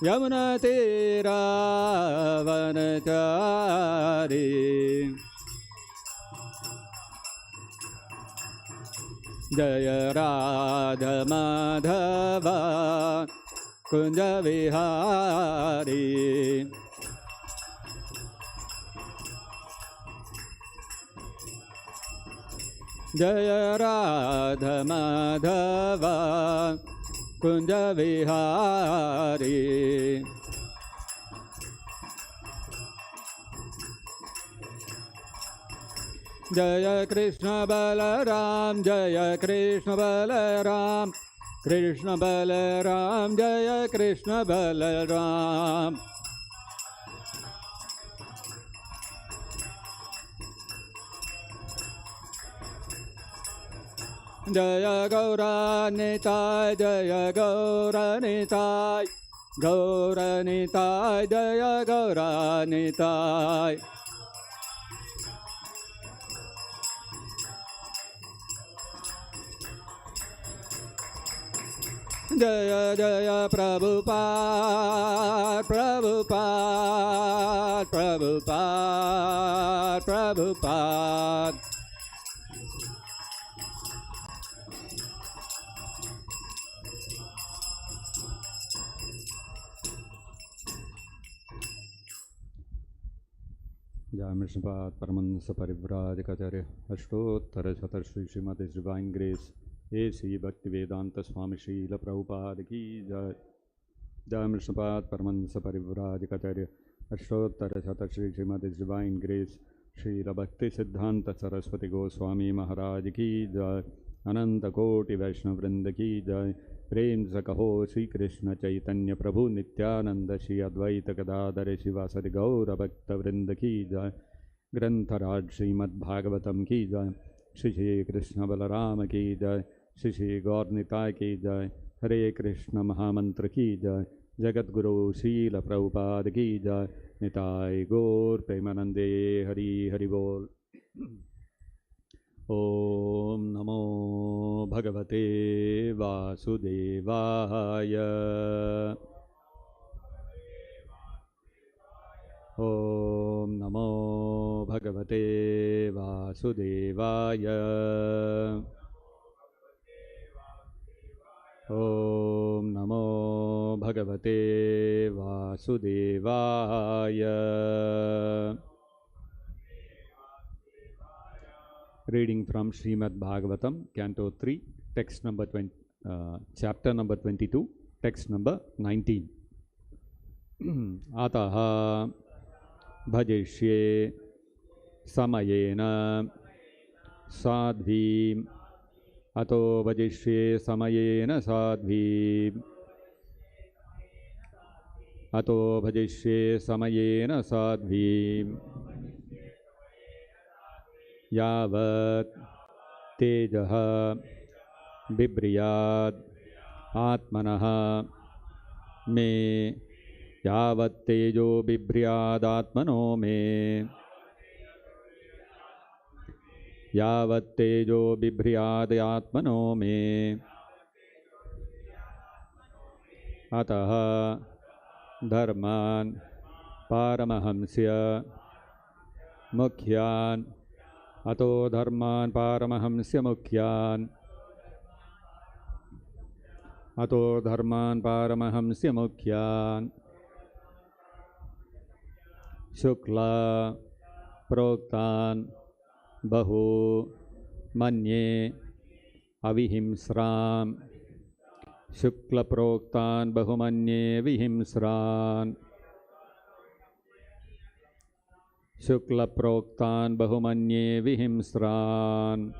यमुनतीरावनचारी जय राधा माधव कुंज विहारी जय राधा माधव कुंज विहारी जय कृष्ण बलराम जय कृष्ण बलराम कृष्ण बलराम जय कृष्ण बलराम जय गौरानिताय जय गौरानिताय गौरानिताय जय गौरानिताय जय जय प्रभुपाद प्रभुपाद प्रभुपाद प्रभुपाद जय विष्णुपाद परमहंस परिव्राजकाचार्य अष्टोत्तर शतश्री श्रीमती डिवाइन ग्रेस श्री भक्ति वेदांत स्वामी श्रील प्रभुपाद की जय। जय विष्णुपाद परमहंस परिव्राजकाचार्य अष्टोत्तर शतश्री श्रीमती डिवाइन ग्रेस श्रील भक्ति सिद्धांत सरस्वती गोस्वामी महाराज की जय। अनंत कोटि वैष्णव वृंद की जय। प्रेम से कहो श्री कृष्ण चैतन्य प्रभु नित्यानंद श्री अद्वैत गदाधर शिवासदि गौर भक्त वृंद की जय। ग्रंथराज श्रीमद्भागवतम की जय। श्री श्री कृष्ण बलराम की जय। श्री श्री गौरनिताय की जय। हरे कृष्ण महामंत्र की जय। जगत गुरु शील प्रभुपाद की जय। निताय गौर प्रेमानंदे हरि हरि बोल। ओम नमो भगवते वासुदेवाय। ओम नमो भगवते वासुदेवाय। ओम नमो भगवते वासुदेवाय। Reading from Srimad-Bhagavatam, Canto 3, text number 20, chapter number 22, text number 19. Ataha bhajishye samayena sadhvim. Ato bhajishye samayena sadhvim. Ato bhajishye samayena sadhvim. यावत् तेजः बिभ्रियात् आत्मनः मे। यावत् तेजो बिभ्रियादात्मनो मे। यावत् तेजो बिभ्रियादात्मनो मे। अतः धर्मान् पारमहंस्य मुख्यान्। अतो धर्मान् पारमहंस्य मुख्यान्। अतो धर्मान् पारमहंस्य मुख्यान्। शुक्ला प्रोक्तान् बहु मन्ये अविहिंस्रान्। शुक्ल प्रोक्तान् बहुमन्ये विहिंस्रान्। शुक्ल प्रोक्तान् बहुमन्ये विहिंस्रान्।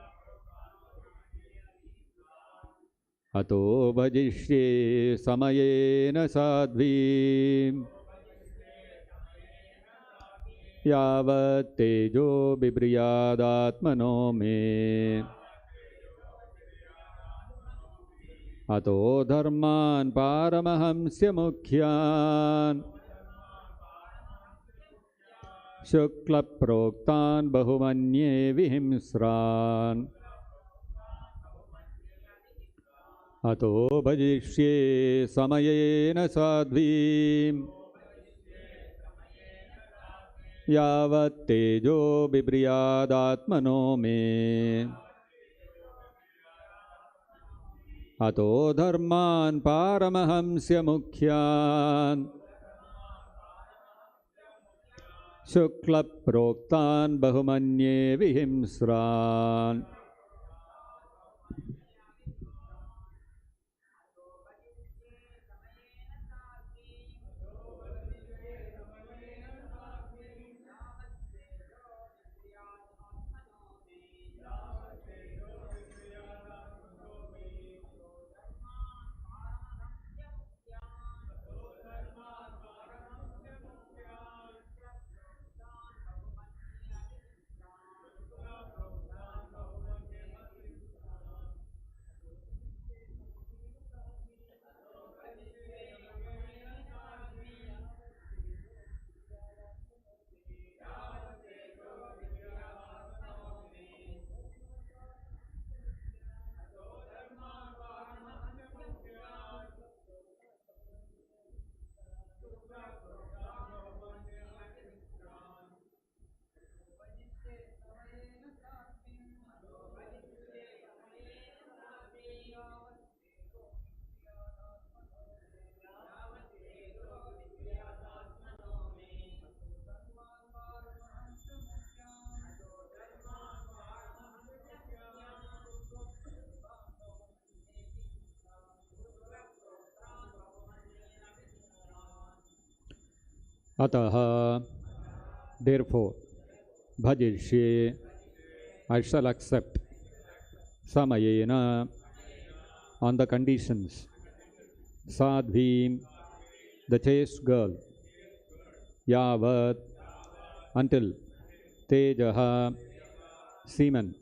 अतो भजिष्ये समयेन साध्वीं। यावत् तेजो बिभ्रियादात्मनो मे। अतो धर्मान् पारमहंस्य मुख्यान्। शुक्ल प्रोक्तान् बहुमन्ये विहिंस्रान्। Ato bhajishye samayena sadvim yavat tejo bibriyadatmano me. Ato dharman paramahamsya mukhyan shukla proktan bahumanye vihimsran. Ataha, therefore, bhajishye, I shall accept, samayena, on the conditions, sadhvim, the chaste girl, yavat, until, tejaha, semen,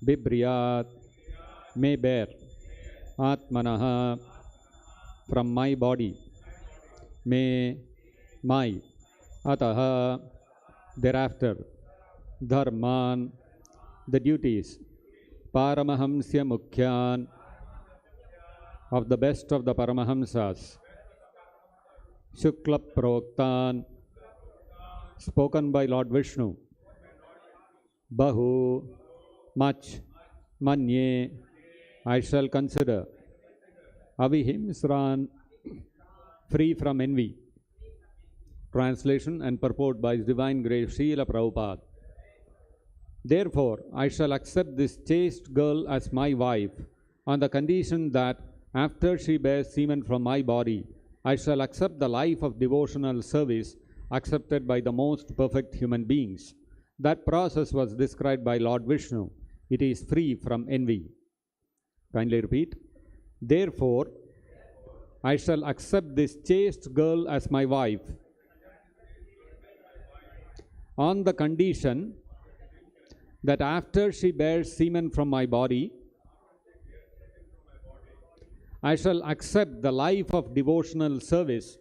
bibriyat, may bear, atmanaha, from my body, may, my, ataha, thereafter, dharman, the duties, paramahamsya mukhyan, of the best of the paramahamsas, shukla proktan, spoken by Lord Vishnu, bahu, much, manye, I shall consider, avihimsran, free from envy. Translation and purport by His Divine Grace Srila Prabhupada. Therefore, I shall accept this chaste girl as my wife on the condition that after she bears semen from my body, I shall accept the life of devotional service accepted by the most perfect human beings. That process was described by Lord Vishnu. It is free from envy. Kindly repeat. Therefore, I shall accept this chaste girl as my wife on the condition that after she bears semen from my body, I shall accept the life of devotional service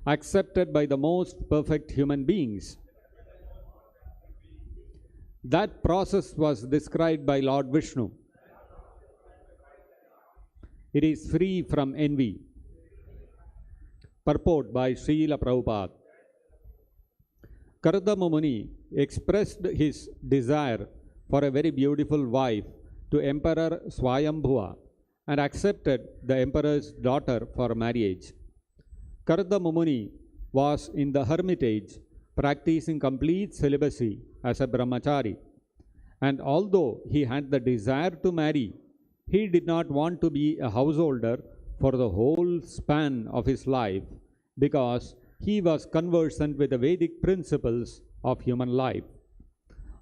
accepted by the most perfect human beings. That process was described by Lord Vishnu. It is free from envy. Purport by Srila Prabhupada. Kardama Muni expressed his desire for a very beautiful wife to Emperor Swayambhuva and accepted the emperor's daughter for marriage. Kardama Muni was in the hermitage practicing complete celibacy as a brahmachari, and although he had the desire to marry, he did not want to be a householder for the whole span of his life because he was conversant with the Vedic principles of human life.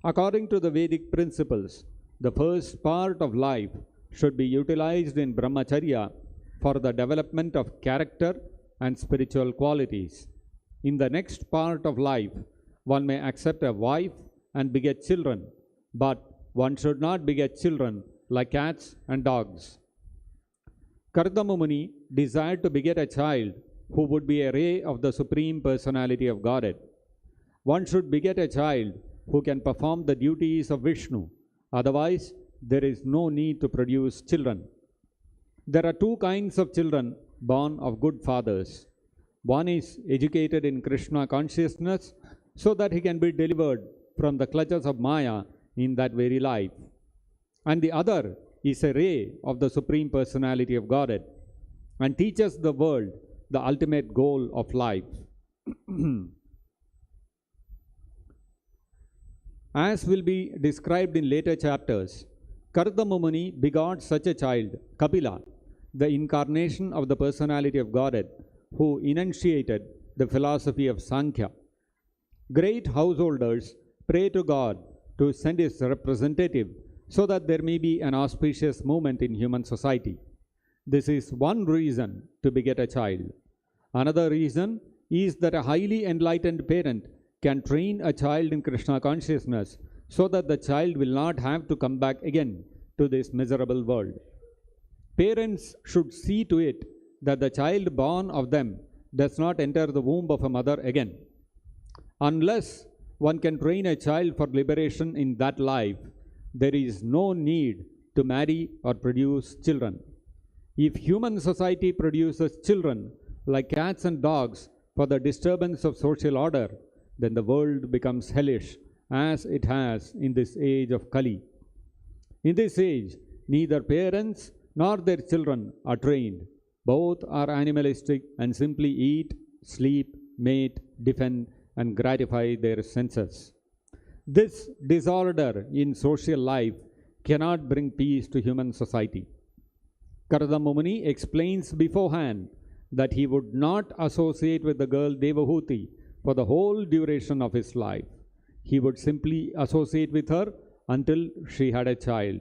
According to the Vedic principles, the first part of life should be utilized in brahmacharya for the development of character and spiritual qualities. In the next part of life, one may accept a wife and beget children, but one should not beget children like cats and dogs. Kardama Muni desired to beget a child who would be a ray of the Supreme Personality of Godhead. One should beget a child who can perform the duties of Vishnu, otherwise there is no need to produce children. There are two kinds of children born of good fathers. One is educated in Krishna consciousness so that he can be delivered from the clutches of Maya in that very life. And the other is a ray of the Supreme Personality of Godhead and teaches the world the ultimate goal of life. As will be described in later chapters, Kardama Muni begot such a child, Kapila, the incarnation of the personality of Godhead, who enunciated the philosophy of Sankhya. Great householders pray to God to send his representative so that there may be an auspicious movement in human society. This is one reason to beget a child. Another reason is that a highly enlightened parent can train a child in Krishna consciousness so that the child will not have to come back again to this miserable world. Parents should see to it that the child born of them does not enter the womb of a mother again. Unless one can train a child for liberation in that life, there is no need to marry or produce children. If human society produces children like cats and dogs for the disturbance of social order, then the world becomes hellish, as it has in this age of Kali. In this age, neither parents nor their children are trained. Both are animalistic and simply eat, sleep, mate, defend, and gratify their senses. This disorder in social life cannot bring peace to human society. Kardama Muni explains beforehand that he would not associate with the girl Devahuti for the whole duration of his life. He would simply associate with her until she had a child.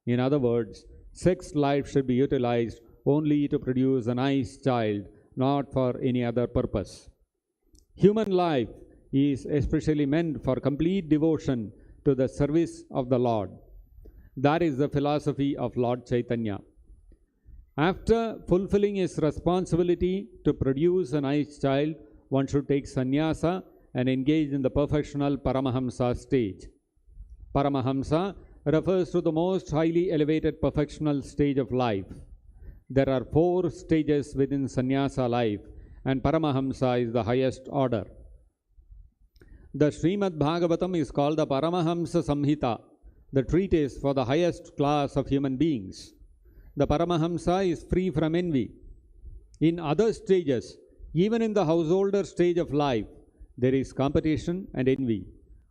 In other words, sex life should be utilized only to produce a nice child, not for any other purpose. Human life is especially meant for complete devotion to the service of the Lord. That is the philosophy of Lord Chaitanya. After fulfilling his responsibility to produce a nice child, one should take sannyasa and engage in the perfectional Paramahamsa stage. Paramahamsa refers to the most highly elevated perfectional stage of life. There are 4 stages within sannyasa life, and Paramahamsa is the highest order. The Srimad-Bhagavatam is called the Paramahamsa Samhita, the treatise for the highest class of human beings. The Paramahamsa is free from envy. In other stages, even in the householder stage of life, there is competition and envy.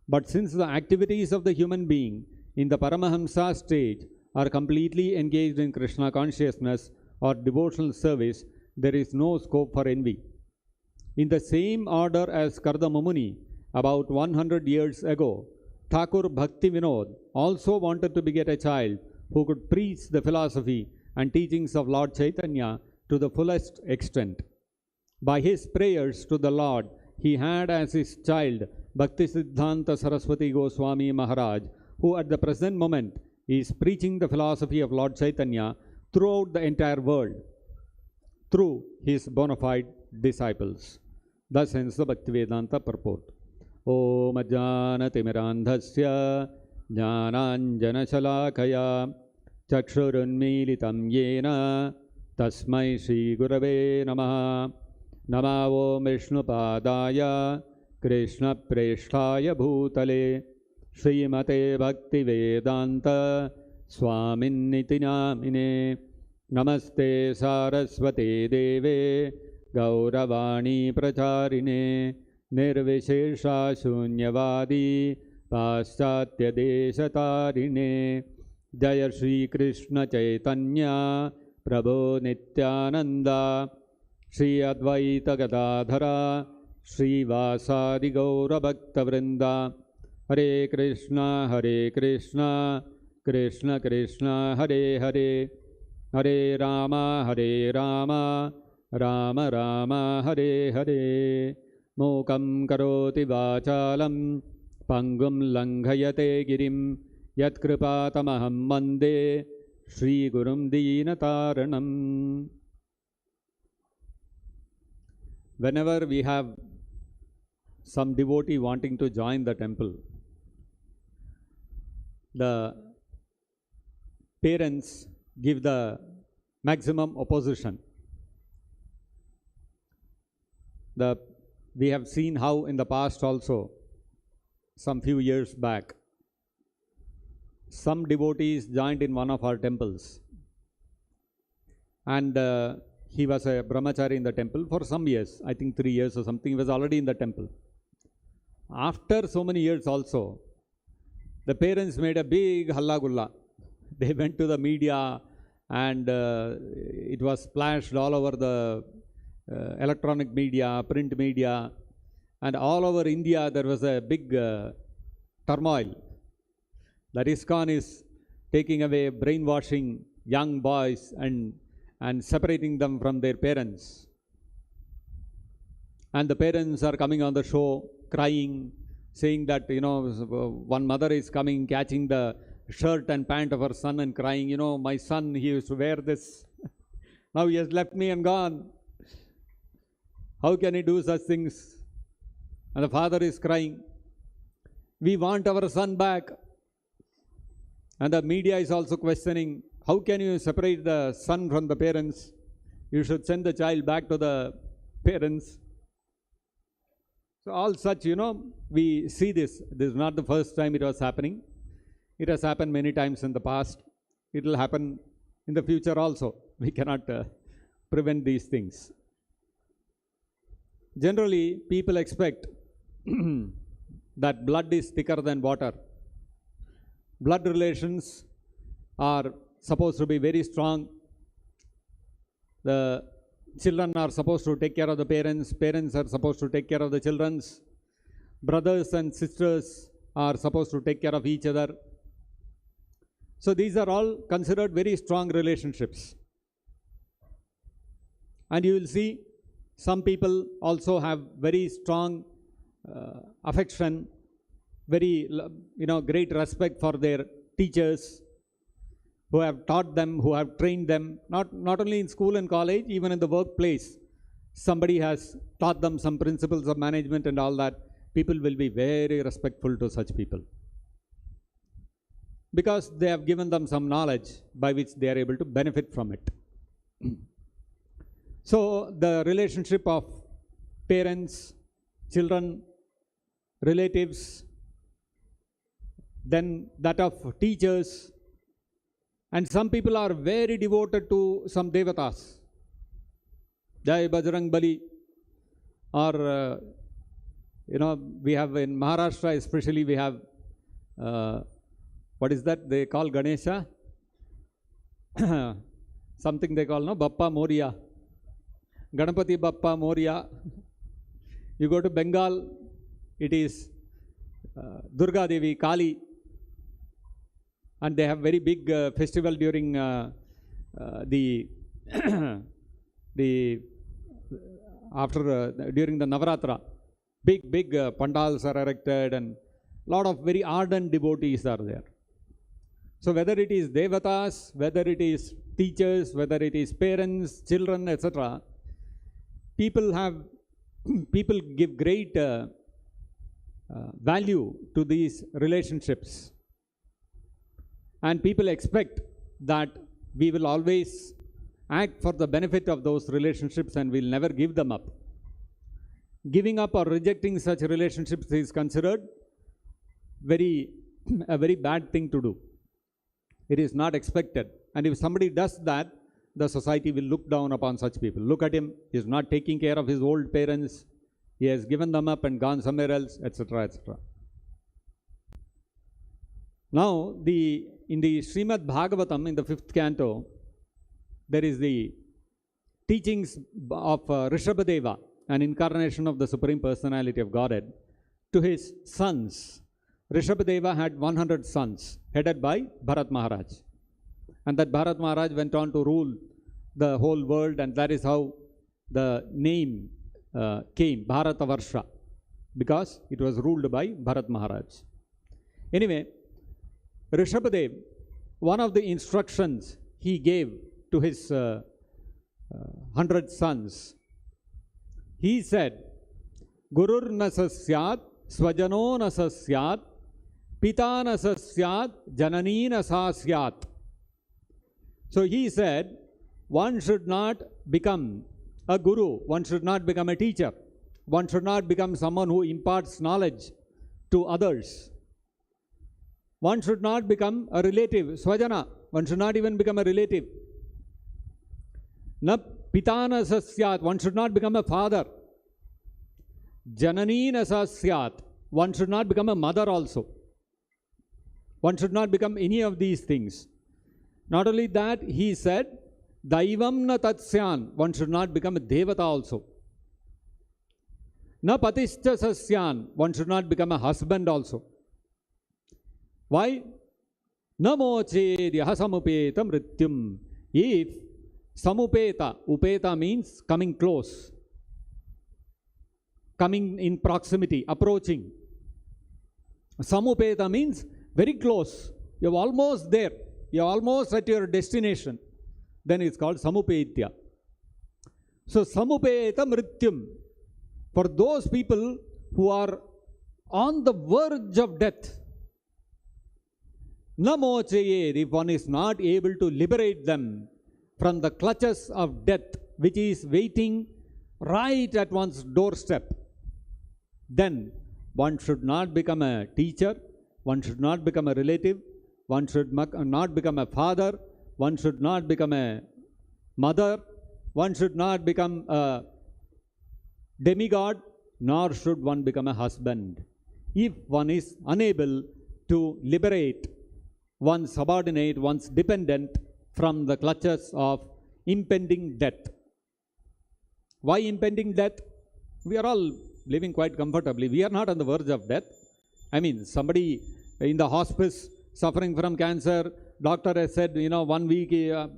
But since the activities of the human being in the Paramahamsa stage are completely engaged in Krishna consciousness or devotional service, there is no scope for envy. In the same order as Kardama Muni, about 100 years ago, Thakur Bhakti Vinod also wanted to beget a child who could preach the philosophy and teachings of Lord Chaitanya to the fullest extent. By his prayers to the Lord, he had as his child Bhakti Siddhanta Saraswati Goswami Maharaj, who at the present moment is preaching the philosophy of Lord Chaitanya throughout the entire world through his bona fide disciples. Thus ends the Bhaktivedanta purport. Om Ajnanatimirandhasya Jnananjanashalakaya Chakshurunmilitam Yena Tasmai Shri Gurave Namaha. Nama Om Vishnupadaya Krishna Preshtaya Bhutale Srimate Bhaktivedanta Swaminiti Namine. Namaste Saraswate Deve Gauravani Pracharine Nirvishesha Shunyavadi Paschatya Deshatarine. Jaya Shri Krishna Chaitanya Prabhu Nityananda Shri Advaita Gadadhara Shri Vasadi Gaura Bhakta Vrinda. Hare Krishna Krishna Krishna Hare Hare Hare Rama Rama Rama Hare Hare. Mokam karoti vachalam pangum langhayate girim yatkripatamaham mande Shri Gurum Deenataranam. Whenever we have some devotee wanting to join the temple, the parents give the maximum opposition. We have seen how in the past also, some few years back, some devotees joined in one of our temples, and he was a brahmachari in the temple for some years, I think 3 years or something. He was already in the temple. After so many years also, the parents made a big halla gulla. They went to the media, and it was splashed all over the electronic media, print media, and all over India there was a big turmoil. That ISKCON is taking away, brainwashing young boys and separating them from their parents. And the parents are coming on the show crying, saying that, one mother is coming, catching the shirt and pant of her son and crying, my son, he used to wear this. Now he has left me and gone. How can he do such things? And the father is crying, we want our son back. And the media is also questioning, how can you separate the son from the parents? You should send the child back to the parents. So all such, we see this. This is not the first time it was happening. It has happened many times in the past. It will happen in the future also. We cannot prevent these things. Generally, people expect that blood is thicker than water. Blood relations are supposed to be very strong. The children are supposed to take care of the parents. Parents are supposed to take care of the children. Brothers and sisters are supposed to take care of each other. So these are all considered very strong relationships. And you will see some people also have very strong affection, very great respect for their teachers who have taught them, who have trained them, not only in school and college, even in the workplace. Somebody has taught them some principles of management and all that. People will be very respectful to such people, because they have given them some knowledge by which they are able to benefit from it. So the relationship of parents, children, relatives, then that of teachers, and some people are very devoted to some devatas. Jai Bajrang Bali, or we have in Maharashtra especially, we have what is that they call Ganesha? Something they call, Bappa Moria. Ganapati Bappa Moria. You go to Bengal, it is Durga Devi, Kali. And they have very big festival during during the Navratra. Big pandals are erected, and lot of very ardent devotees are there. So whether it is devatas, whether it is teachers, whether it is parents, children, etc., people give great value to these relationships. And people expect that we will always act for the benefit of those relationships and will never give them up. Giving up or rejecting such relationships is considered a very bad thing to do. It is not expected. And if somebody does that, the society will look down upon such people. Look at him, he is not taking care of his old parents, he has given them up and gone somewhere else, etc., etc. Now, in the Srimad-Bhagavatam, in the 5th canto, there is the teachings of Rishabhadeva, an incarnation of the Supreme Personality of Godhead, to his sons. Rishabhadeva had 100 sons, headed by Bharat Maharaj. And that Bharat Maharaj went on to rule the whole world, and that is how the name came, Bharatavarsha, because it was ruled by Bharat Maharaj. Anyway, Rishabhadev, one of the instructions he gave to his 100 sons, he said, Gurur nasasyat, swajano nasasyat, pita nasasyat, janani nasasyat. So he said, one should not become a guru, one should not become a teacher, one should not become someone who imparts knowledge to others. One should not become a relative, swajana, one should not even become a relative. Na pitana sasyat, one should not become a father. Jananina sasyat, one should not become a mother also. One should not become any of these things. Not only that, he said, Daivam na tatsyan, one should not become a devata also. Na patischa sasyan, one should not become a husband also. Why? Namo chedya samupeta mrityum. If samupeta, upeta means coming close, coming in proximity, approaching. Samupeta means very close. You're almost there. You're almost at your destination. Then it's called samupetya. So samupeta mrityum. For those people who are on the verge of death, namo chayed, if one is not able to liberate them from the clutches of death, which is waiting right at one's doorstep, then one should not become a teacher, one should not become a relative, one should not become a father, one should not become a mother, one should not become a demigod, nor should one become a husband. If one is unable to liberate one's subordinate, one's dependent from the clutches of impending death. Why impending death? We are all living quite comfortably. We are not on the verge of death. I mean, somebody in the hospice suffering from cancer, doctor has said, 1 week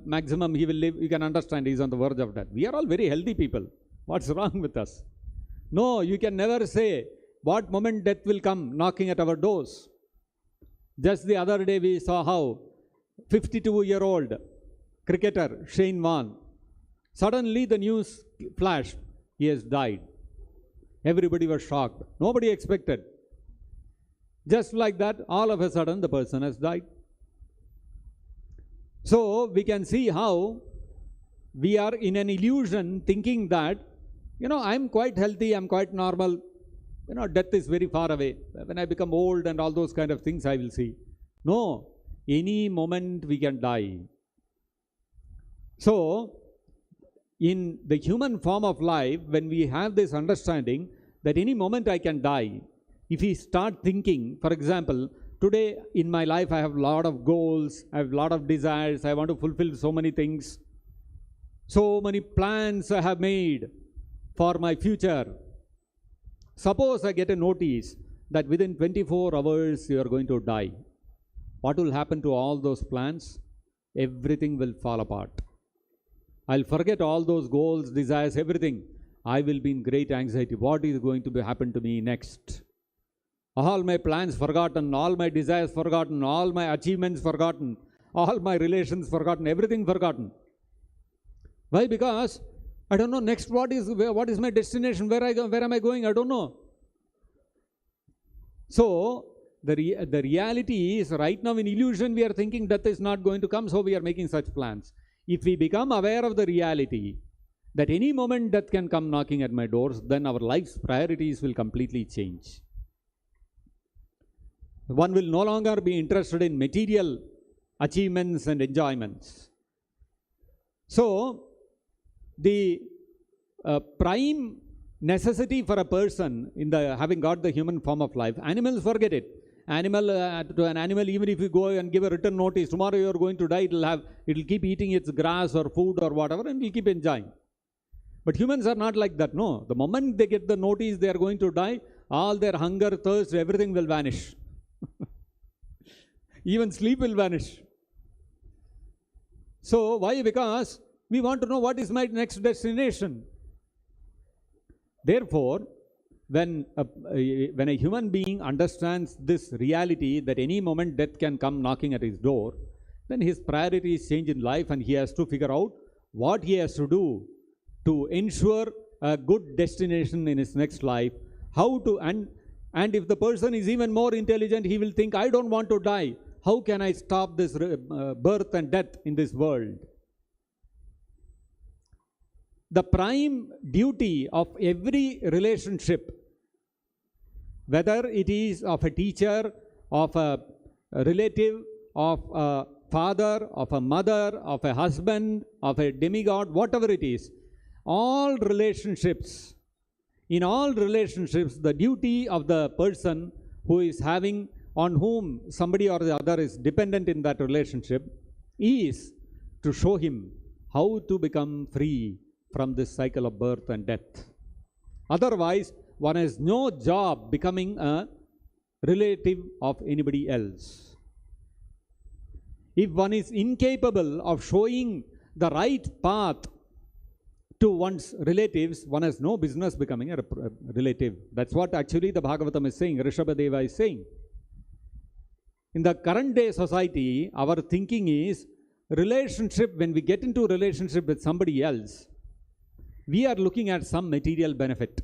maximum he will live. You can understand he is on the verge of death. We are all very healthy people. What's wrong with us? No, you can never say what moment death will come knocking at our doors. Just the other day we saw how 52-year-old cricketer Shane Warne, suddenly the news flashed, he has died. Everybody was shocked. Nobody expected. Just like that, all of a sudden the person has died. So we can see how we are in an illusion thinking that, I'm quite healthy, I'm quite normal. Death is very far away. When I become old and all those kind of things I will see. No, any moment we can die. So, in the human form of life, when we have this understanding that any moment I can die, if we start thinking, for example, today in my life I have a lot of goals, I have a lot of desires, I want to fulfill so many things, so many plans I have made for my future. Suppose I get a notice that within 24 hours you are going to die. What will happen to all those plans? Everything will fall apart. I'll forget all those goals, desires, everything. I will be in great anxiety. What is going to happen to me next? All my plans forgotten, all my desires forgotten, all my achievements forgotten, all my relations forgotten, everything forgotten. Why? Because I don't know next what is my destination, where am I going, I don't know. So the reality is right now in illusion we are thinking death is not going to come, so we are making such plans. If we become aware of the reality that any moment death can come knocking at my doors, then our life's priorities will completely change. One will no longer be interested in material achievements and enjoyments. So, the prime necessity for a person in having got the human form of life, animals forget it. To an animal, even if you go and give a written notice, tomorrow you are going to die, it will keep eating its grass or food or whatever and will keep enjoying. But humans are not like that, no. The moment they get the notice they are going to die, all their hunger, thirst, everything will vanish. Even sleep will vanish. So, why? Because we want to know what is my next destination. Therefore, when a human being understands this reality that any moment death can come knocking at his door, then his priorities change in life and he has to figure out what he has to do to ensure a good destination in his next life, how to, and if the person is even more intelligent, he will think, I don't want to die. how can I stop this birth and death in this world? The prime duty of every relationship, whether it is of a teacher, of a relative, of a father, of a mother, of a husband, of a demigod, whatever it is, all relationships, in all relationships, the duty of the person who is having, on whom somebody or the other is dependent in that relationship, is to show him how to become free from this cycle of birth and death. Otherwise, one has no job becoming a relative of anybody else. If one is incapable of showing the right path to one's relatives, one has no business becoming a relative. That's what actually the Bhagavatam is saying, Rishabhadeva is saying. In the current day society, our thinking is relationship, when we get into a relationship with somebody else, we are looking at some material benefit.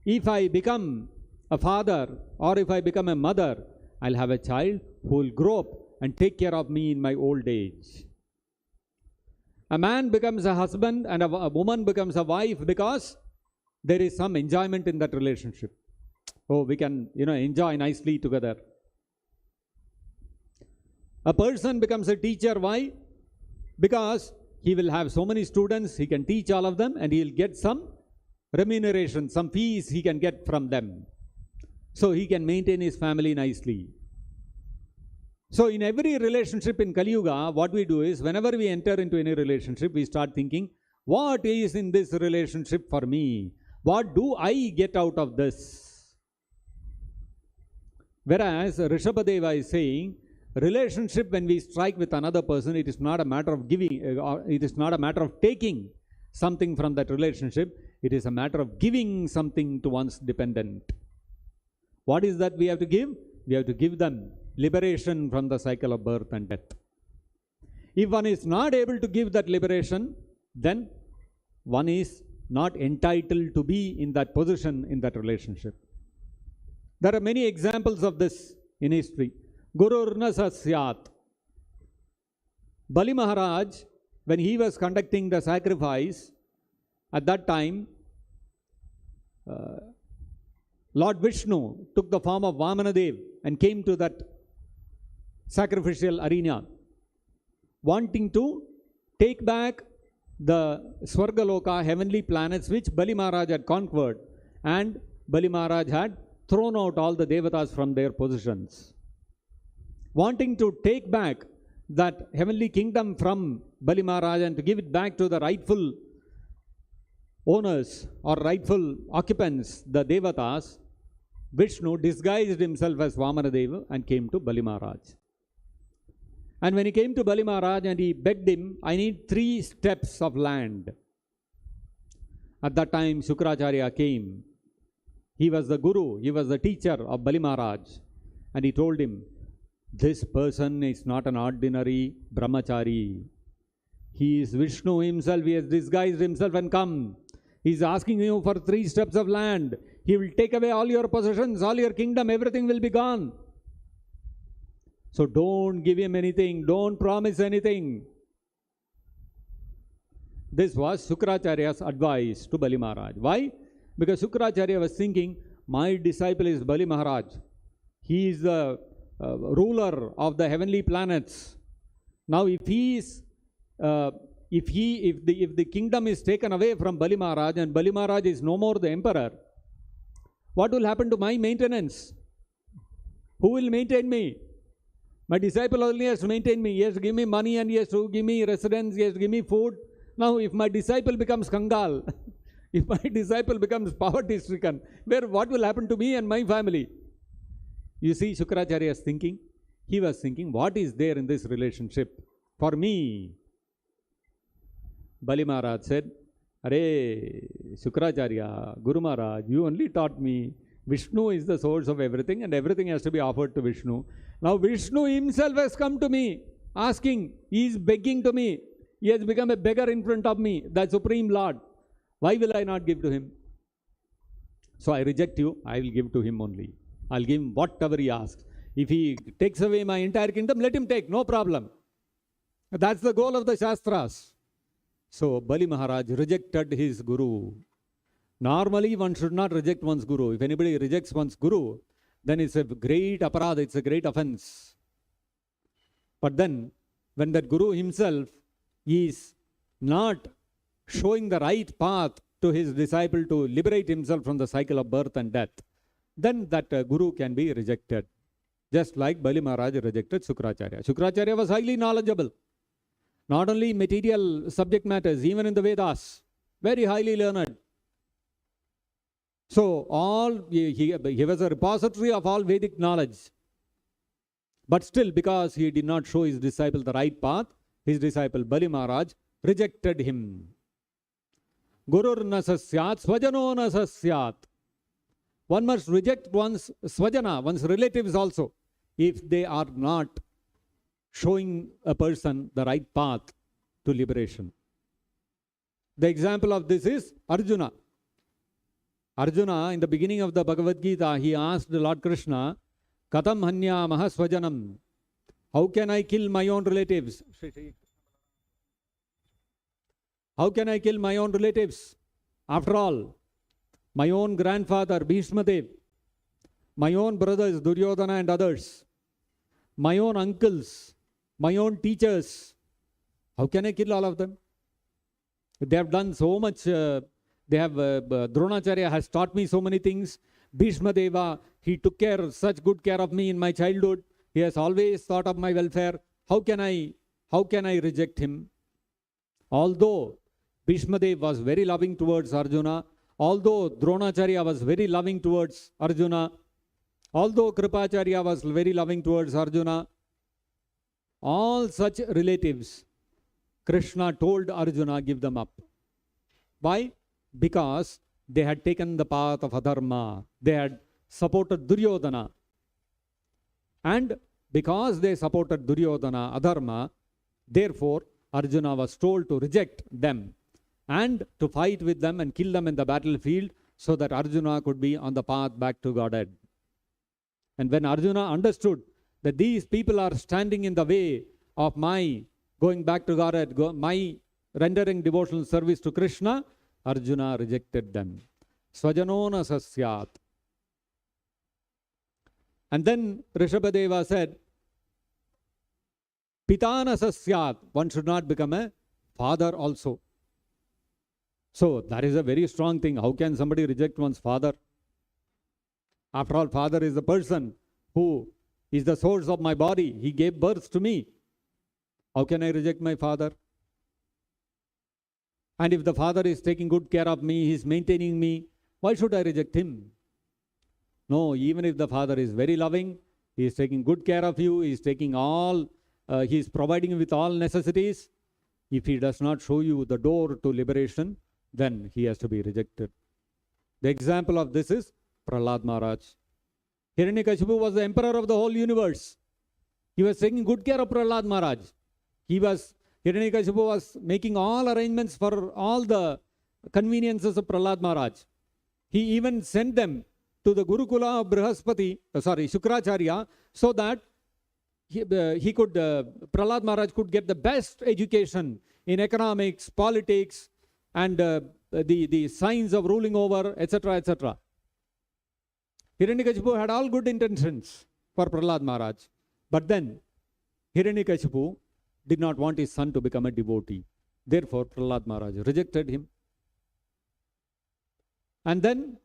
If I become a father or if I become a mother, I'll have a child who will grow up and take care of me in my old age. A man becomes a husband and a woman becomes a wife because there is some enjoyment in that relationship. Oh, we can, enjoy nicely together. A person becomes a teacher. Why? Because he will have so many students, he can teach all of them and he will get some remuneration, some fees he can get from them. So he can maintain his family nicely. So in every relationship in Kali Yuga, what we do is, whenever we enter into any relationship, we start thinking, what is in this relationship for me? What do I get out of this? Whereas Rishabhadeva is saying, relationship, when we strike with another person, it is not a matter of giving, it is not a matter of taking something from that relationship, it is a matter of giving something to one's dependent. What is that we have to give? We have to give them liberation from the cycle of birth and death. If one is not able to give that liberation, then one is not entitled to be in that position in that relationship. There are many examples of this in history. Gururna Sasyat. Bali Maharaj, when he was conducting the sacrifice, at that time, Lord Vishnu took the form of Vamandeva and came to that sacrificial arena, wanting to take back the Swargaloka, heavenly planets, which Bali Maharaj had conquered, and Bali Maharaj had thrown out all the devatas from their positions. Wanting to take back that heavenly kingdom from Bali Maharaj and to give it back to the rightful owners or rightful occupants, the devatas, Vishnu disguised himself as Vamanadeva and came to Bali Maharaj. And when he came to Bali Maharaj and he begged him, I need 3 steps of land. At that time, Shukracharya came. He was the guru, he was the teacher of Bali Maharaj. And he told him, this person is not an ordinary brahmachari. He is Vishnu himself, he has disguised himself and come. He is asking you for 3 steps of land. He will take away all your possessions, all your kingdom, everything will be gone. So don't give him anything, don't promise anything. This was Shukracharya's advice to Bali Maharaj. Why? Because Shukracharya was thinking, my disciple is Bali Maharaj. He is the ruler of the heavenly planets. Now if the kingdom is taken away from Bali Maharaj and Bali Maharaj is no more the emperor, what will happen to my maintenance? Who will maintain me? My disciple only has to maintain me. He has to give me money and he has to give me residence, he has to give me food. Now if my disciple becomes Kangal, if my disciple becomes poverty-stricken, what will happen to me and my family? You see Shukracharya's thinking? He was thinking, what is there in this relationship for me? Bali Maharaj said, Are, Shukracharya, Guru Maharaj, you only taught me Vishnu is the source of everything and everything has to be offered to Vishnu. Now Vishnu himself has come to me, asking, he is begging to me. He has become a beggar in front of me, the Supreme Lord. Why will I not give to him? So I reject you, I will give to him only. I'll give him whatever he asks. If he takes away my entire kingdom, let him take, no problem. That's the goal of the Shastras. So Bali Maharaj rejected his guru. Normally, one should not reject one's guru. If anybody rejects one's guru, then it's a great aparad, it's a great offense. But then, when that guru himself is not showing the right path to his disciple to liberate himself from the cycle of birth and death, then that guru can be rejected. Just like Bali Maharaj rejected Shukracharya. Shukracharya was highly knowledgeable. Not only material subject matters, even in the Vedas. Very highly learned. So, he was a repository of all Vedic knowledge. But still, because he did not show his disciple the right path, his disciple Bali Maharaj rejected him. Gurur na sasyat, swajano na sasyat. One must reject one's swajana, one's relatives also, if they are not showing a person the right path to liberation. The example of this is Arjuna. Arjuna, in the beginning of the Bhagavad-gita, he asked Lord Krishna, Katam hanya mahaswajanam. How can I kill my own relatives? How can I kill my own relatives? After all, my own grandfather Bhishmadev, my own brothers Duryodhana and others, my own uncles, my own teachers, how can I kill all of them? They have done so much. Dronacharya has taught me so many things. Bhishmadeva, he took such good care of me in my childhood. He has always thought of my welfare. How can I reject him? Although Bhishmadev was very loving towards Arjuna, although Dronacharya was very loving towards Arjuna, although Kripacharya was very loving towards Arjuna, all such relatives, Krishna told Arjuna, give them up. Why? Because they had taken the path of adharma. They had supported Duryodhana. And because they supported Duryodhana, adharma, therefore Arjuna was told to reject them and to fight with them and kill them in the battlefield so that Arjuna could be on the path back to Godhead. And when Arjuna understood that these people are standing in the way of my going back to Godhead, my rendering devotional service to Krishna, Arjuna rejected them. Swajanona sasyat. And then Rishabhadeva said, Pitana sasyat. One should not become a father also. So that is a very strong thing. How can somebody reject one's father? After all, father is the person who is the source of my body. He gave birth to me. How can I reject my father? And if the father is taking good care of me, he is maintaining me, why should I reject him? No, even if the father is very loving, he is taking good care of you, he is taking he is providing you with all necessities. If he does not show you the door to liberation, then he has to be rejected. The example of this is Prahlad Maharaj. Hiranyakashipu was the emperor of the whole universe. He was taking good care of Prahlad Maharaj. Hiranyakashipu was making all arrangements for all the conveniences of Prahlad Maharaj. He even sent them to the Gurukula of Shukracharya, so that Prahlad Maharaj could get the best education in economics, politics, and the science of ruling over, etc., etc. Hiranyakashipu had all good intentions for Prahlad Maharaj. But then, Hiranyakashipu did not want his son to become a devotee. Therefore, Prahlad Maharaj rejected him. And then,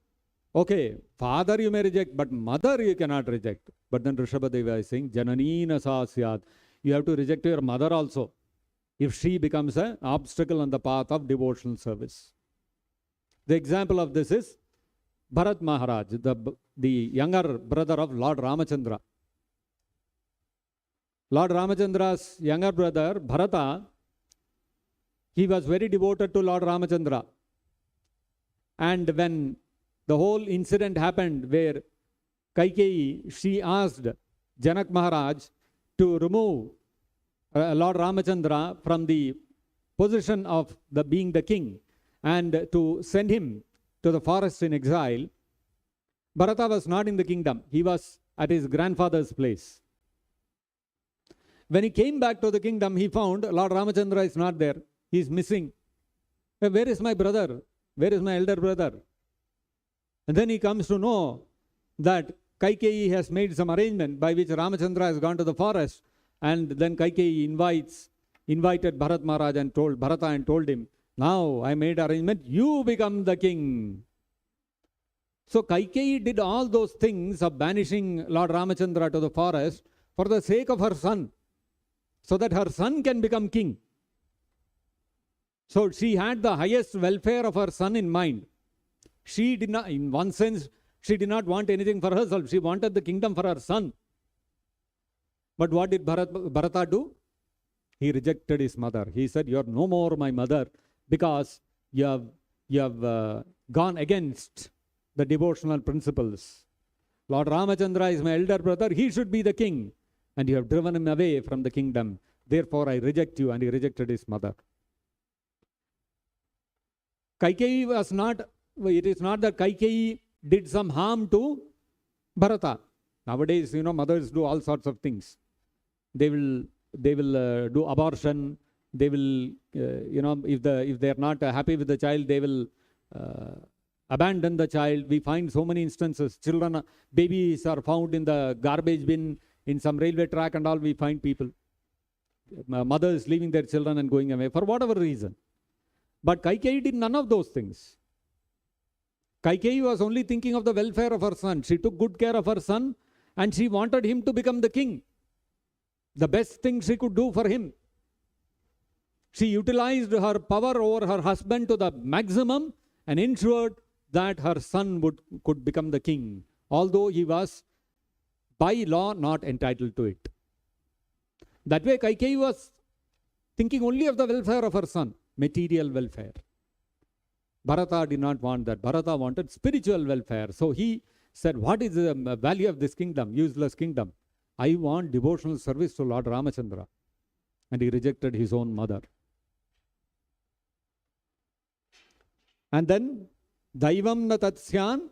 okay, father you may reject, but mother you cannot reject. But then Rishabhadeva is saying, Janani nasasyat. You have to reject your mother also, if she becomes an obstacle on the path of devotional service. The example of this is Bharat Maharaj, the younger brother of Lord Ramachandra. Lord Ramachandra's younger brother, Bharata, he was very devoted to Lord Ramachandra. And when the whole incident happened where Kaikeyi, she asked Janak Maharaj to remove Lord Ramachandra from the position of being the king and to send him to the forest in exile, Bharata was not in the kingdom. He was at his grandfather's place. When he came back to the kingdom, he found Lord Ramachandra is not there. He is missing. Where is my brother? Where is my elder brother? And then he comes to know that Kaikeyi has made some arrangement by which Ramachandra has gone to the forest, and then Kaikeyi invited Bharat Maharaj and told Bharata and told him, now I made arrangement, you become the king. So Kaikeyi did all those things of banishing Lord Ramachandra to the forest for the sake of her son, so that her son can become king. So she had the highest welfare of her son in mind. She did not, in one sense, she did not want anything for herself. She wanted the kingdom for her son. But what did Bharata do? He rejected his mother. He said, you are no more my mother because you have gone against the devotional principles. Lord Ramachandra is my elder brother. He should be the king. And you have driven him away from the kingdom. Therefore, I reject you. And he rejected his mother. Kaikeyi was not, it is not that Kaikeyi did some harm to Bharata. Nowadays, mothers do all sorts of things. They will do abortion. They will, if they are not happy with the child, they will abandon the child. We find so many instances. Children, babies are found in the garbage bin, in some railway track and all. We find people, mothers leaving their children and going away for whatever reason. But Kaikeyi did none of those things. Kaikeyi was only thinking of the welfare of her son. She took good care of her son and she wanted him to become the king. The best thing she could do for him. She utilized her power over her husband to the maximum and ensured that her son could become the king, although he was by law not entitled to it. That way Kaikeyi was thinking only of the welfare of her son, material welfare. Bharata did not want that. Bharata wanted spiritual welfare. So he said, what is the value of this kingdom, useless kingdom? I want devotional service to Lord Ramachandra. And he rejected his own mother. And then, Daivam na tatsyan,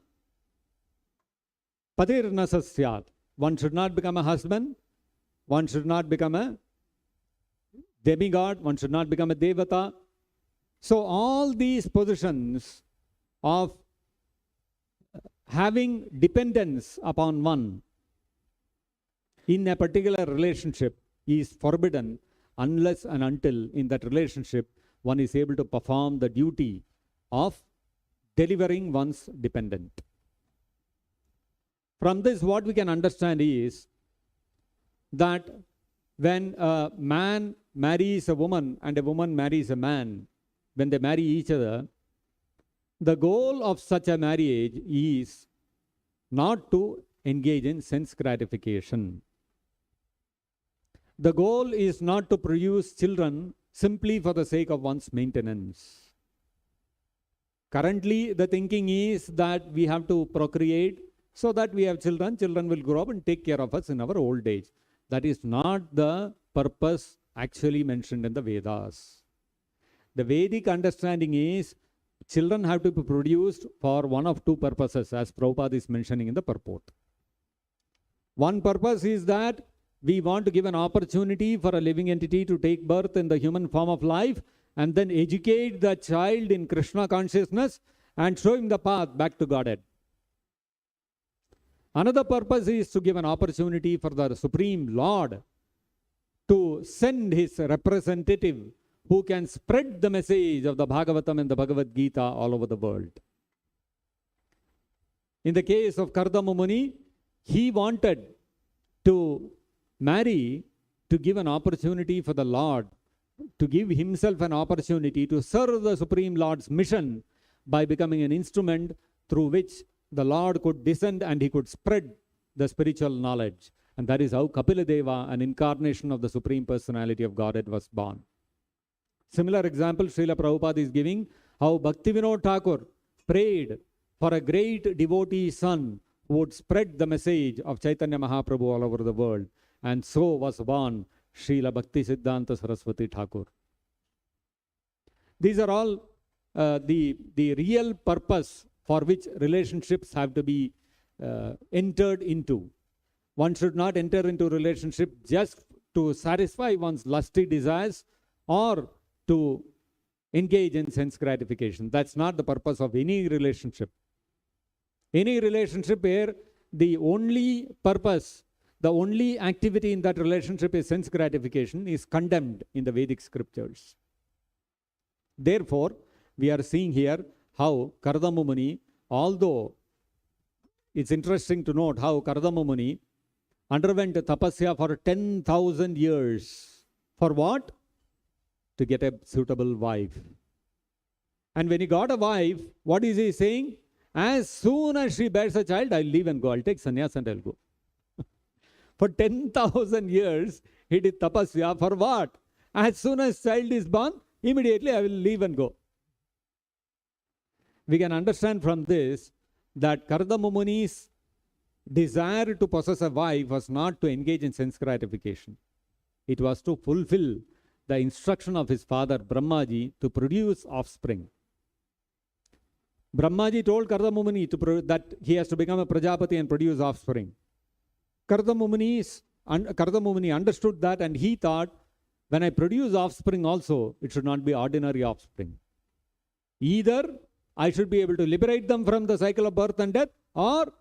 patir na sasyat. One should not become a husband. One should not become a demigod. One should not become a devata. So all these positions of having dependence upon one in a particular relationship is forbidden unless and until in that relationship one is able to perform the duty of delivering one's dependent. From this, what we can understand is that when a man marries a woman and a woman marries a man, when they marry each other, the goal of such a marriage is not to engage in sense gratification. The goal is not to produce children simply for the sake of one's maintenance. Currently, the thinking is that we have to procreate so that we have children. Children will grow up and take care of us in our old age. That is not the purpose actually mentioned in the Vedas. The Vedic understanding is children have to be produced for one of two purposes, as Prabhupada is mentioning in the purport. One purpose is that we want to give an opportunity for a living entity to take birth in the human form of life and then educate the child in Krishna consciousness and show him the path back to Godhead. Another purpose is to give an opportunity for the Supreme Lord to send his representative who can spread the message of the Bhagavatam and the Bhagavad-gita all over the world. In the case of Kardama Muni, he wanted to marry to give an opportunity for the Lord, to give himself an opportunity to serve the Supreme Lord's mission by becoming an instrument through which the Lord could descend and he could spread the spiritual knowledge. And that is how Kapila Deva, an incarnation of the Supreme Personality of Godhead, was born. Similar example Srila Prabhupada is giving, how Bhaktivinoda Thakur prayed for a great devotee son who would spread the message of Chaitanya Mahaprabhu all over the world. And so was born Srila Bhakti Siddhanta Saraswati Thakur. These are all the real purpose for which relationships have to be entered into. One should not enter into relationship just to satisfy one's lusty desires or to engage in sense gratification. That's not the purpose of any relationship. Any relationship where the only purpose, the only activity in that relationship is sense gratification is condemned in the Vedic scriptures. Therefore, we are seeing here how Kardama Muni, although it's interesting to note how Kardama Muni underwent tapasya for 10,000 years. For what? To get a suitable wife. And when he got a wife, what is he saying? As soon as she bears a child, I'll leave and go. I'll take sannyas and I'll go. For 10,000 years, he did tapasya for what? As soon as child is born, immediately I will leave and go. We can understand from this that Kardama Muni's desire to possess a wife was not to engage in sense gratification. It was to fulfill the instruction of his father Brahmaji to produce offspring. Brahmaji told Kardama Muni that he has to become a Prajapati and produce offspring. Kardama Muni understood that, and he thought, when I produce offspring also, it should not be ordinary offspring. Either I should be able to liberate them from the cycle of birth and death, or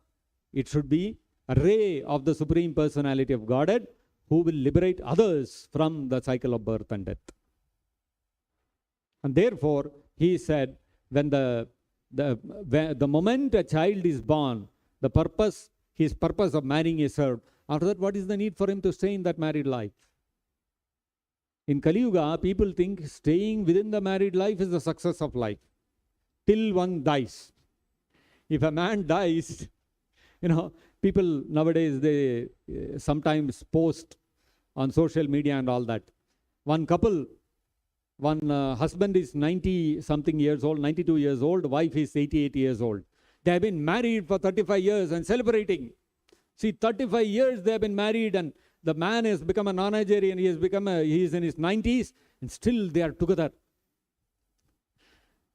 it should be a ray of the Supreme Personality of Godhead who will liberate others from the cycle of birth and death. And therefore, he said, when the moment a child is born, his purpose of marrying is served. After that, what is the need for him to stay in that married life? In Kali Yuga, people think staying within the married life is the success of life. Till one dies. If a man dies, people nowadays, they sometimes post on social media and all that. One couple, one husband is 90-something years old, 92 years old, wife is 88 years old. They have been married for 35 years and celebrating. See, 35 years they have been married, and the man has become a non-Nigerian, he is in his 90s, and still they are together.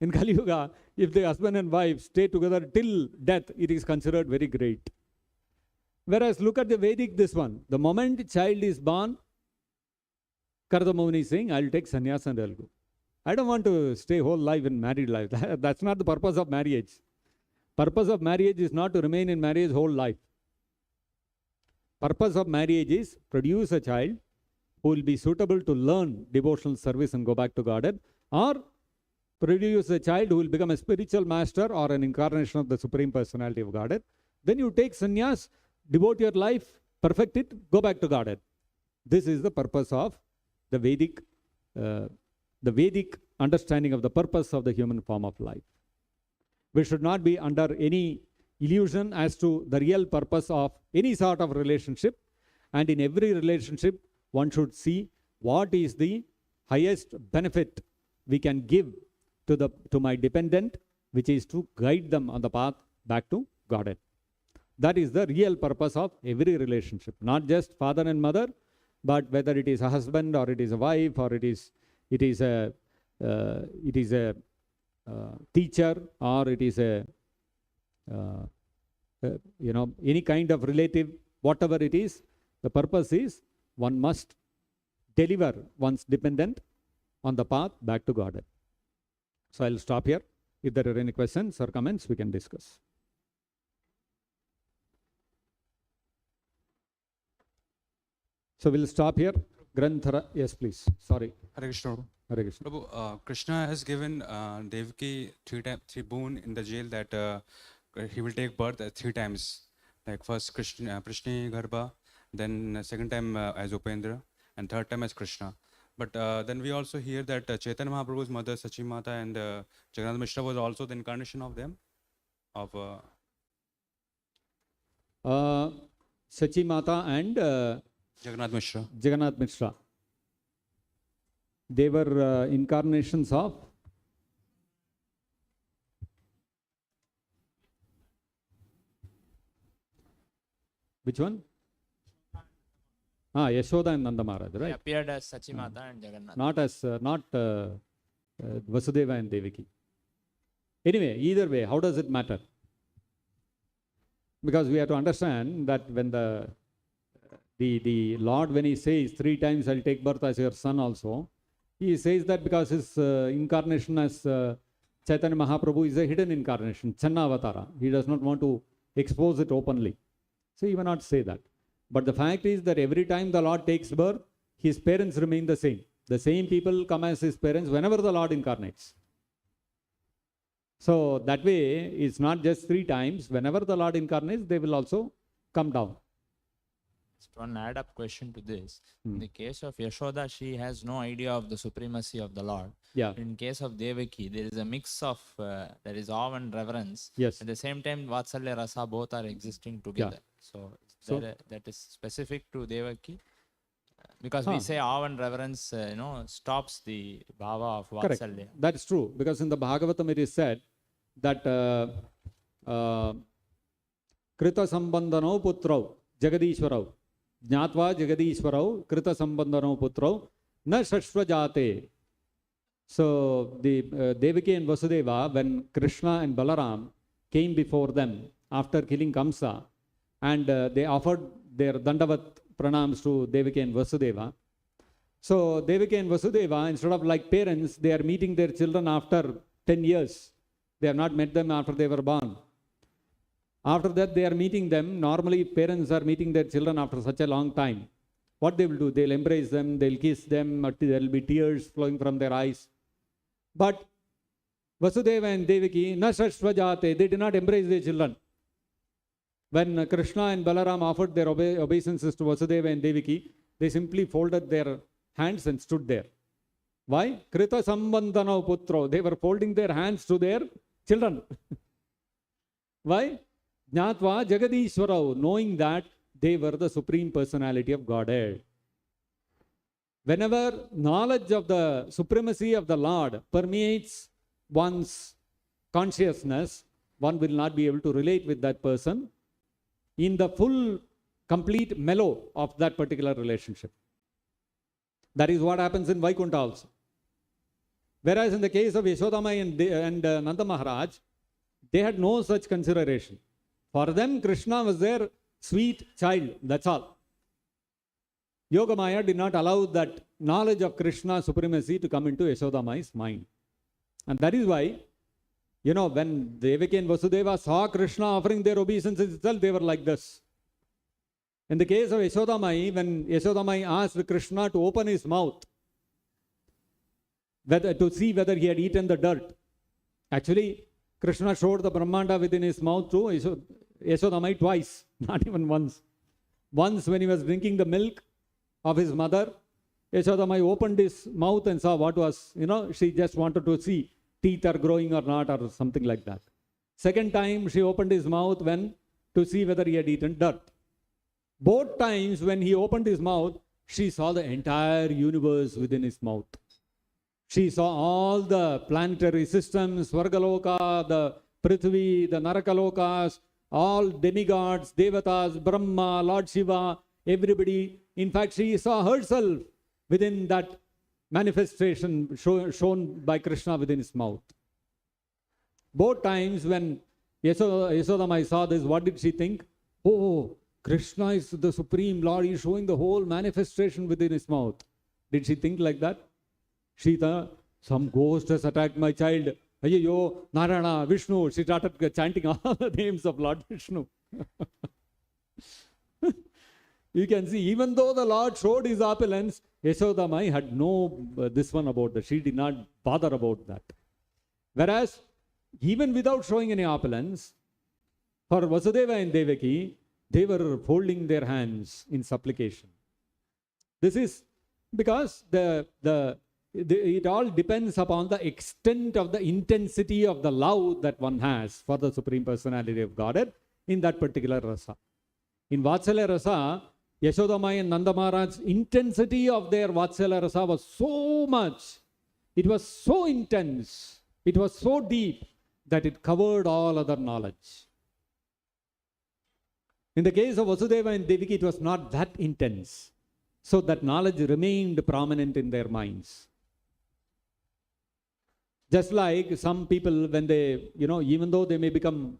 In Kali Yuga, if the husband and wife stay together till death, it is considered very great. Whereas look at the Vedic, this one. The moment child is born, Kardama Muni is saying, I'll take sannyas and I'll go. I don't want to stay whole life in married life. That's not the purpose of marriage. Purpose of marriage is not to remain in marriage whole life. Purpose of marriage is produce a child who will be suitable to learn devotional service and go back to Godhead, or produce a child who will become a spiritual master or an incarnation of the Supreme Personality of Godhead. Then you take sannyas, devote your life, perfect it, go back to Godhead. This is the purpose of the Vedic understanding of the purpose of the human form of life. We should not be under any illusion as to the real purpose of any sort of relationship, and in every relationship one should see what is the highest benefit we can give to my dependent, which is to guide them on the path back to Godhead. That is the real purpose of every relationship, not just father and mother, but whether it is a husband or it is a wife or it is a teacher or it is any kind of relative, whatever it is, the purpose is one must deliver one's dependent on the path back to Godhead. So I'll stop here. If there are any questions or comments, we can discuss. So we'll stop here. Granthara, yes, please. Sorry. Hare Krishna. Hare Krishna. Prabhu, Krishna has given Devaki three boon in the jail that he will take birth 3 times. Like first Prishni Garbha, then second time as Upendra, and third time as Krishna. But then we also hear that Chaitanya Mahaprabhu's mother Sachi Mata and Jagannath Mishra was also the incarnation of them. Sachi Mata and Jagannath Mishra. Jagannath Mishra. They were incarnations of which one? Yashoda and Nanda Maharaj, right? They appeared as Sachimata and Jagannath. Not Vasudeva and Devaki. Anyway, either way, how does it matter? Because we have to understand that when the the Lord, when he says 3 times I'll take birth as your son also, he says that because his incarnation as Chaitanya Mahaprabhu is a hidden incarnation, Channavatara. He does not want to expose it openly. So he will not say that. But the fact is that every time the Lord takes birth, his parents remain the same. The same people come as his parents whenever the Lord incarnates. So that way, it's not just 3 times. Whenever the Lord incarnates, they will also come down. Just one add-up question to this. In the case of Yashoda, she has no idea of the supremacy of the Lord. Yeah. In case of Devaki, there is a mix of, there is awe and reverence. Yes. At the same time, Vatsalya Rasa both are existing together. So, that is specific to Devaki. Because we say awe and reverence, stops the bhava of Vatsalya. Correct. That's true. Because in the Bhagavatam it is said that Krita Sambandhano Putrau Jagadishwarau Jnatva Jagadishwarau Krita Sambandhano Putrau Na Shashvajate. So the Devaki and Vasudeva, when Krishna and Balaram came before them after killing Kamsa, and they offered their Dandavat pranams to Devaki and Vasudeva. So Devaki and Vasudeva, instead of like parents, they are meeting their children after 10 years. They have not met them after they were born. After that, they are meeting them. Normally, parents are meeting their children after such a long time. What they will do? They'll embrace them, they'll kiss them, there will be tears flowing from their eyes. But Vasudeva and Devaki, na shashvajate, they did not embrace their children. When Krishna and Balaram offered their obeisances to Vasudeva and Devaki, they simply folded their hands and stood there. Why? Krita Sambandhano Putro. They were folding their hands to their children. Why? Jnatva Jagadishwarau, knowing that they were the Supreme Personality of Godhead. Whenever knowledge of the supremacy of the Lord permeates one's consciousness, one will not be able to relate with that person in the full, complete mellow of that particular relationship. That is what happens in Vaikuntha also. Whereas in the case of Yashodamai and Nanda Maharaj, they had no such consideration. For them, Krishna was their sweet child, that's all. Yogamaya did not allow that knowledge of Krishna's supremacy to come into Yashodamai's mind. And that is why, when Devaki and Vasudeva saw Krishna offering their obeisances itself, they were like this. In the case of Yashodamai, when Yashodamai asked Krishna to open his mouth, to see whether he had eaten the dirt, actually, Krishna showed the Brahmanda within his mouth to Yashodamai twice, not even once. Once when he was drinking the milk of his mother, Yashodamai opened his mouth and saw what was, she just wanted to see teeth are growing or not or something like that. Second time, she opened his mouth to see whether he had eaten dirt. Both times when he opened his mouth, she saw the entire universe within his mouth. She saw all the planetary systems, Svargaloka, the Prithvi, the Narakalokas, all demigods, Devatas, Brahma, Lord Shiva, everybody. In fact, she saw herself within that manifestation shown by Krishna within his mouth. Both times when Yashodamai saw this, what did she think? Oh, Krishna is the Supreme Lord. He is showing the whole manifestation within his mouth. Did she think like that? She thought, some ghost has attacked my child. Ayyo, Narayana, Vishnu. She started chanting all the names of Lord Vishnu. You can see, even though the Lord showed his opulence, Yashodamai had no this one about that. She did not bother about that. Whereas, even without showing any opulence, for Vasudeva and Devaki, they were folding their hands in supplication. This is because it all depends upon the extent of the intensity of the love that one has for the Supreme Personality of Godhead in that particular rasa. In Vatsalya rasa, Yashodamai and Nanda Maharaj's intensity of their Vatsalya rasa was so much, it was so intense, it was so deep that it covered all other knowledge. In the case of Vasudeva and Devaki, it was not that intense. So that knowledge remained prominent in their minds. Just like some people, when they, even though they may become,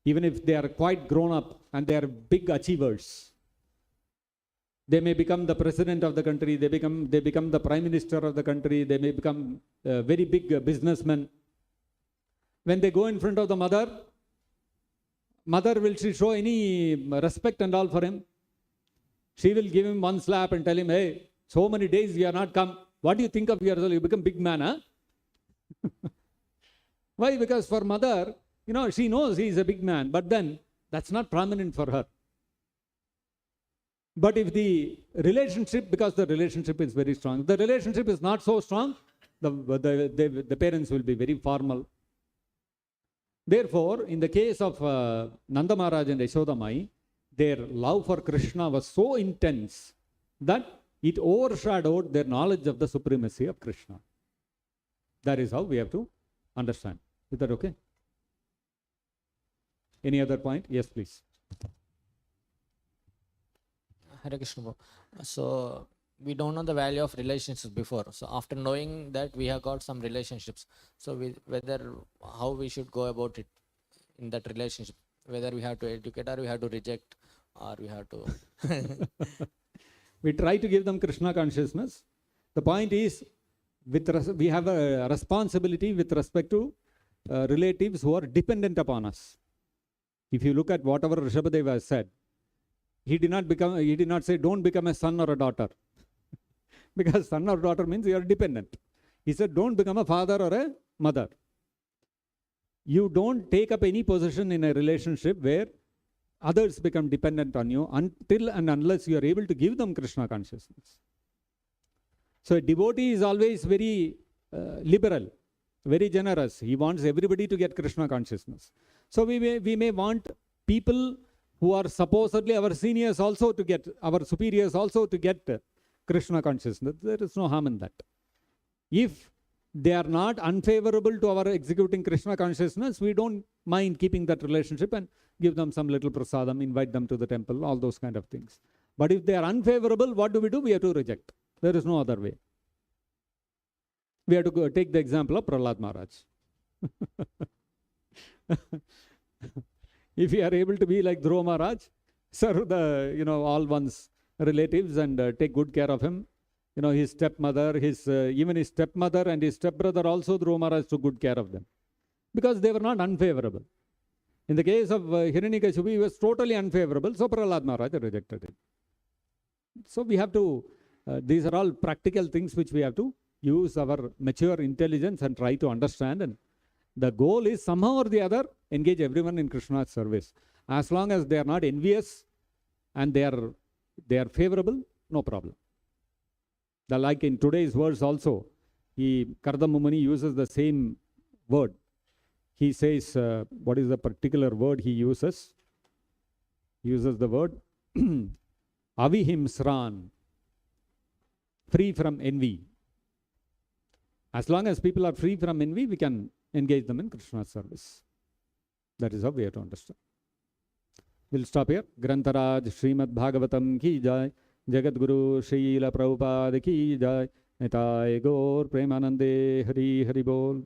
even if they are quite grown up and they are big achievers, They may become the president of the country, they become the prime minister of the country, they may become very big businessmen. When they go in front of the mother, will she show any respect and all for him? She will give him one slap and tell him, hey, so many days you have not come. What do you think of yourself? You become big man, huh? Why? Because for mother, she knows he is a big man, but then that's not prominent for her. But if the relationship, because the relationship is very strong, the relationship is not so strong, the parents will be very formal. Therefore, in the case of Nanda Maharaj and Yashoda Mai, their love for Krishna was so intense that it overshadowed their knowledge of the supremacy of Krishna. That is how we have to understand. Is that okay? Any other point? Yes, please. Hare Krishna. So we don't know the value of relationships before. So after knowing that, we have got some relationships. So how we should go about it in that relationship, whether we have to educate or we have to reject or we have to. We try to give them Krishna consciousness. The point is, we have a responsibility with respect to relatives who are dependent upon us. If you look at whatever Rishabhadeva has said, he did not say don't become a son or a daughter. Because son or daughter means you are dependent. He said don't become a father or a mother. You don't take up any position in a relationship where others become dependent on you until and unless you are able to give them Krishna consciousness. So a devotee is always very liberal, very generous. He wants everybody to get Krishna consciousness. So we may want people who are supposedly our seniors also to get, our superiors also to get Krishna consciousness. There is no harm in that. If they are not unfavorable to our executing Krishna consciousness, we don't mind keeping that relationship and give them some little prasadam, invite them to the temple, all those kind of things. But if they are unfavorable, what do? We have to reject. There is no other way. We have to take the example of Prahlad Maharaj. If we are able to be like Dhruva Maharaj, serve the, all one's relatives and take good care of him. His stepmother, even his stepmother and his stepbrother also, Dhruva Maharaj took good care of them. Because they were not unfavorable. In the case of Hiranyakashipu, he was totally unfavorable, so Prahlad Maharaj rejected him. So we have to, these are all practical things which we have to use our mature intelligence and try to understand. And the goal is somehow or the other, engage everyone in Krishna's service. As long as they are not envious and they are favorable, no problem. Like in today's words also, Kardama Muni uses the same word. He says, what is the particular word he uses? He uses the word avihimsran, free from envy. As long as people are free from envy, we can engage them in Krishna's service. That is how we have to understand. We'll stop here. Grantaraj Srimad-Bhagavatam ki jai. Jagadguru Srila Prabhupada ki jai. Nitai Gaur Premanande Hari Hari Bol.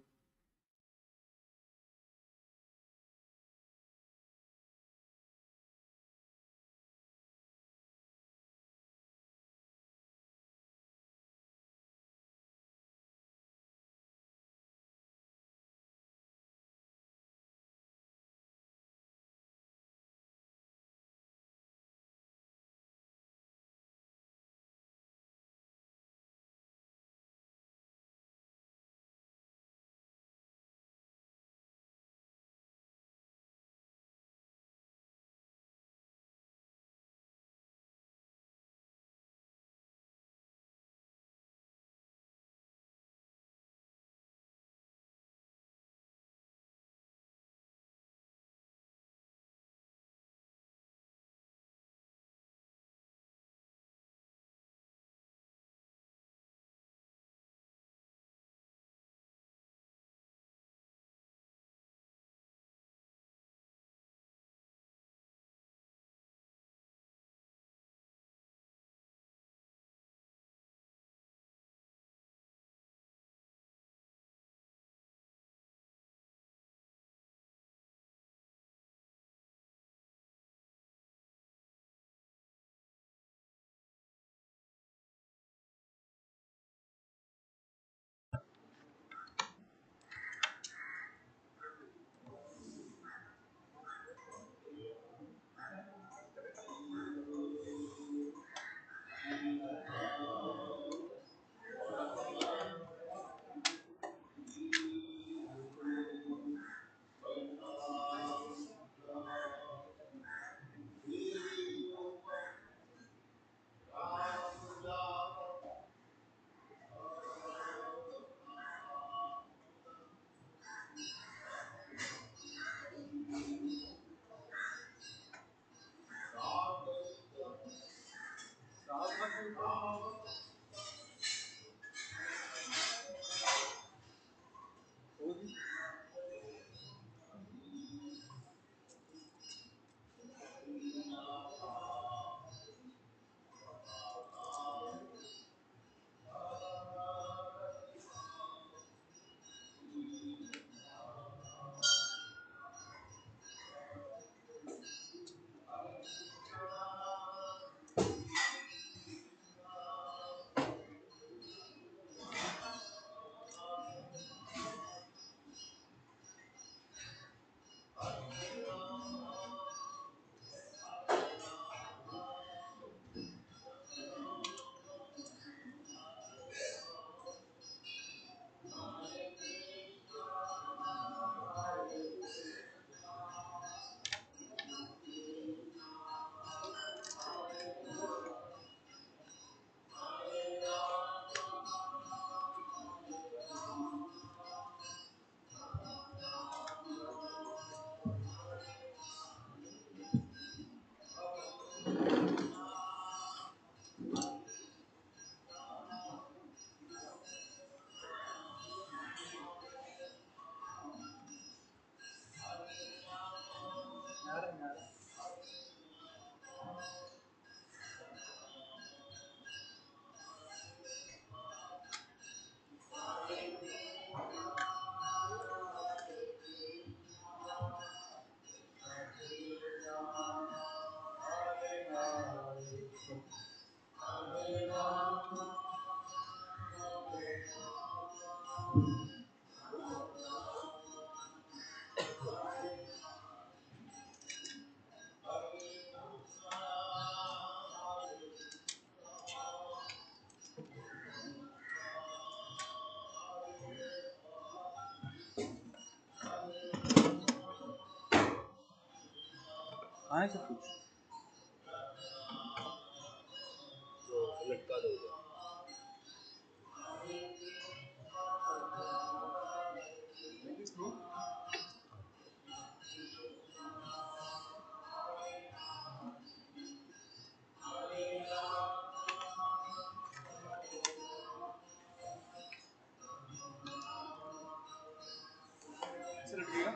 कहाँ से पूछ लटका दो ऐसे लटकेगा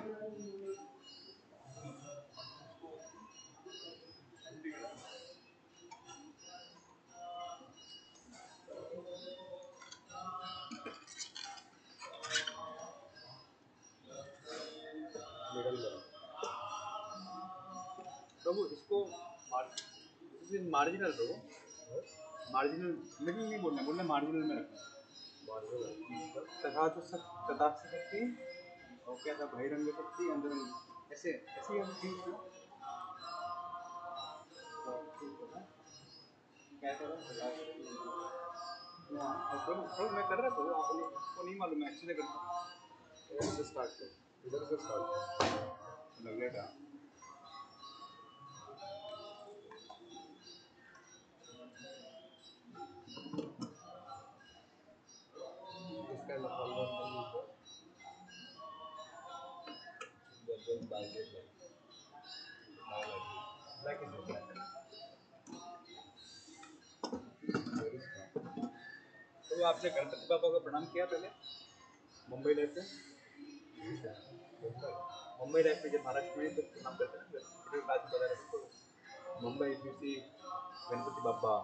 प्रभु इसको marginal प्रभु marginal middle नहीं बोलना बोलना मार्जिनल में रखना तथा तो सब तथा शक्ति और क्या था बहिरंग शक्ति अंदर ऐसे ऐसे ही हम ठीक है क्या कर रहा है प्रभु मैं कर रहा था आपको नहीं मालूम मैं अच्छे से करता हूँ इधर से स्टार्ट कर इधर से स्टार्ट लग गया this kind of almond then buy it like is black very strong तो आपने गणपति बाबा को प्रणाम किया पहले मुंबई लाइफ में मुंबई लाइफ में जब महाराष्ट्र में तो प्रणाम करते हैं ना क्लास बता रहे तो Mumbai if you see Ganpati Baba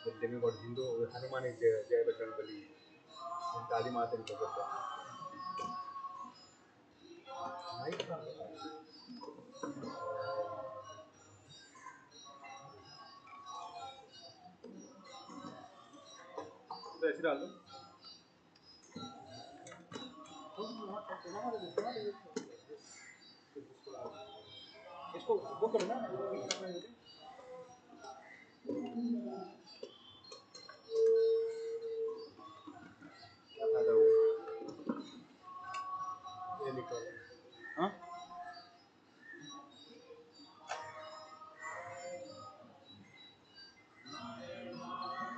the demigod Hindu Hanuman is जय बजरंगबली काली माता ने करता तो ऐसे डाल दो इसको वो करो ना क्या फायदा हुआ ये निकालो हाँ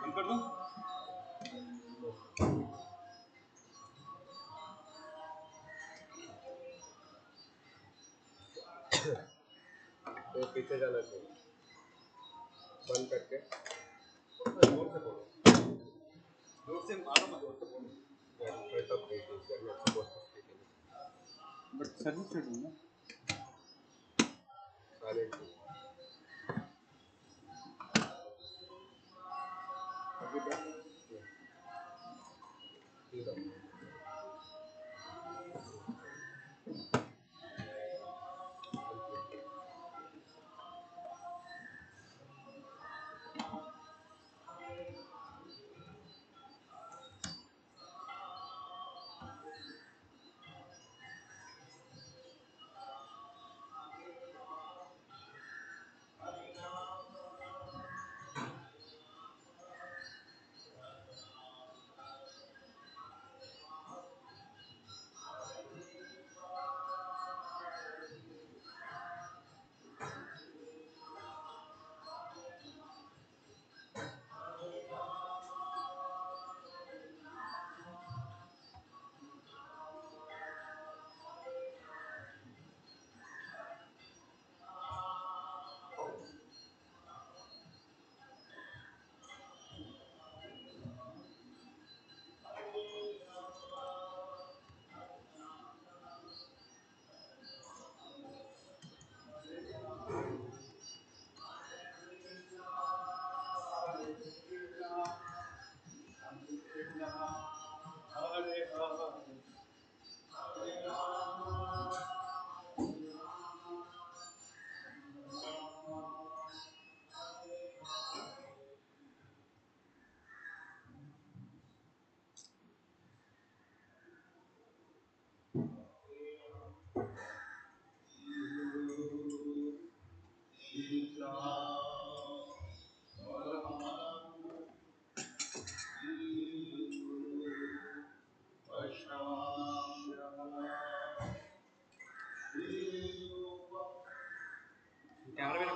बंद कर दो तो पीछे जाना चाहिए बंद करके Notes about notes in Madam about the phone. Right of details. But service schedule, no? Silent. Have you done? Yeah. Cameraman,